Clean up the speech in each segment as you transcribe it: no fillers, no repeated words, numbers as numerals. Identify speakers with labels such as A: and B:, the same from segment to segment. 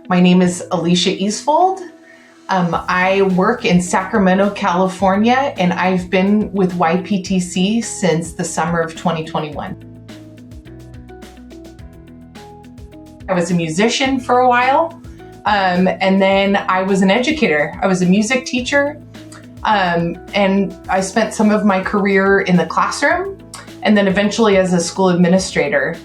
A: My name is Alicia Eastvold. I work in Sacramento, California, and I've been with YPTC since the summer of 2021. I was a musician for a while, and then I was an educator. I was a music teacher, and I spent some of my career in the classroom, and then eventually as a school administrator.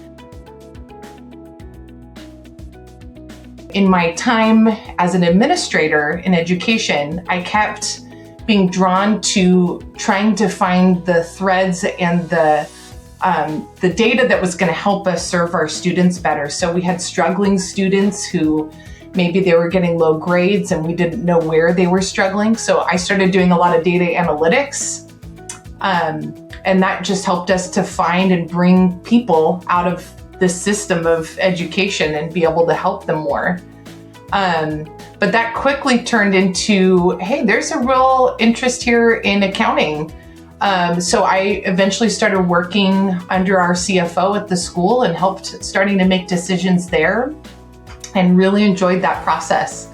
A: In my time as an administrator in education, I kept being drawn to trying to find the threads and the data that was going to help us serve our students better. So we had struggling students who maybe they were getting low grades and we didn't know where they were struggling. So I started doing a lot of data analytics, and that just helped us to find and bring people out of the system of education and be able to help them more. But that quickly turned into, hey, there's a real interest here in accounting. So I eventually started working under our CFO at the school and helped starting to make decisions there and really enjoyed that process.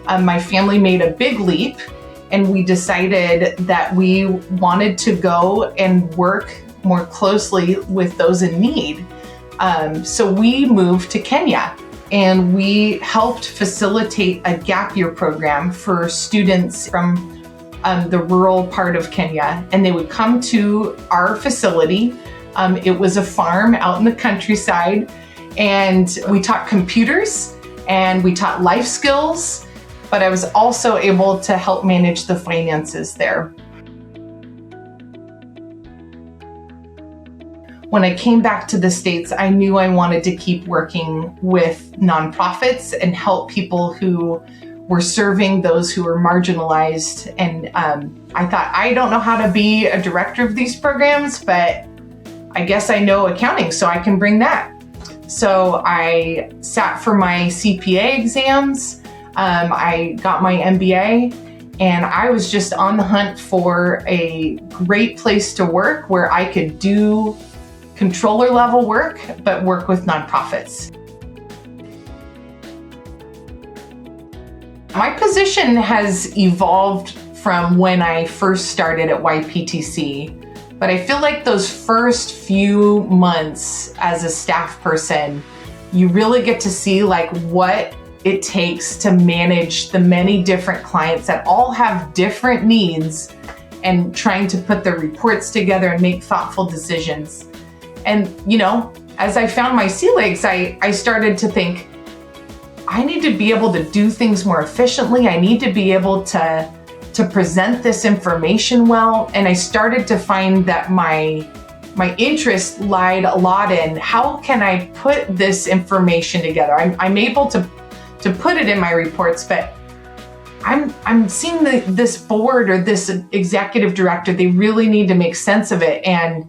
A: My family made a big leap and we decided that we wanted to go and work more closely with those in need. So we moved to Kenya and we helped facilitate a gap year program for students from the rural part of Kenya. And they would come to our facility. It was a farm out in the countryside, and we taught computers and we taught life skills, but I was also able to help manage the finances there. When I came back to the States, I knew I wanted to keep working with nonprofits and help people who were serving those who were marginalized. And I thought, I don't know how to be a director of these programs, but I guess I know accounting, so I can bring that. So I sat for my CPA exams. I got my MBA, and I was just on the hunt for a great place to work where I could do controller level work, but work with nonprofits. My position has evolved from when I first started at YPTC, but I feel like those first few months as a staff person, you really get to see like what it takes to manage the many different clients that all have different needs and trying to put their reports together and make thoughtful decisions. And, you know, as I found my sea legs, I started to think, I need to be able to do things more efficiently. I need to be able to present this information well. And I started to find that my interest lied a lot in how can I put this information together? I'm able to put it in my reports, but I'm seeing this board or this executive director, they really need to make sense of it. And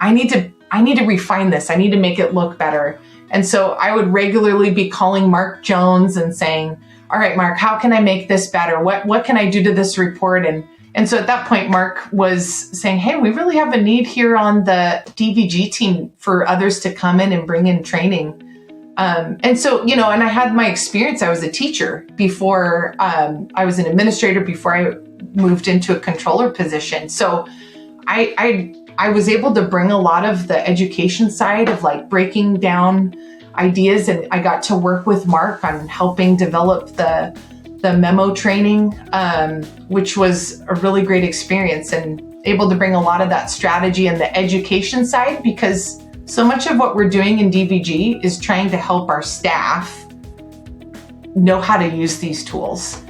A: I need to refine this. I need to make it look better. And so I would regularly be calling Mark Jones and saying, all right, Mark, how can I make this better? What can I do to this report? And so at that point, Mark was saying, hey, we really have a need here on the DVG team for others to come in and bring in training. And so, you know, and I had my experience. I was a teacher before I was an administrator before I moved into a controller position. So I was able to bring a lot of the education side of like breaking down ideas, and I got to work with Mark on helping develop the memo training, which was a really great experience, and able to bring a lot of that strategy and the education side, because so much of what we're doing in DVG is trying to help our staff know how to use these tools.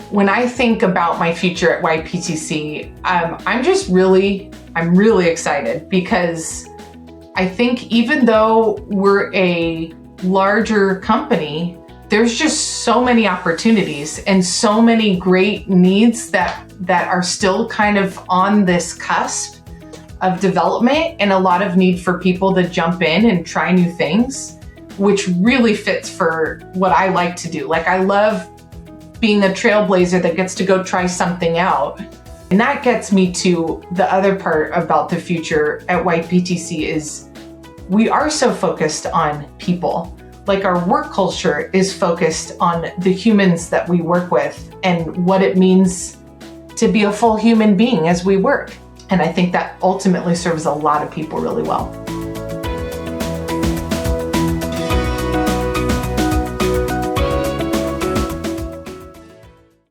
A: When I think about my future at YPTC, I'm really excited, because I think even though we're a larger company, there's just so many opportunities and so many great needs that are still kind of on this cusp of development, and a lot of need for people to jump in and try new things, which really fits for what I like to do. Like, I love being a trailblazer that gets to go try something out. And that gets me to the other part about the future at YPTC is we are so focused on people. Like our work culture is focused on the humans that we work with and what it means to be a full human being as we work. And I think that ultimately serves a lot of people really well.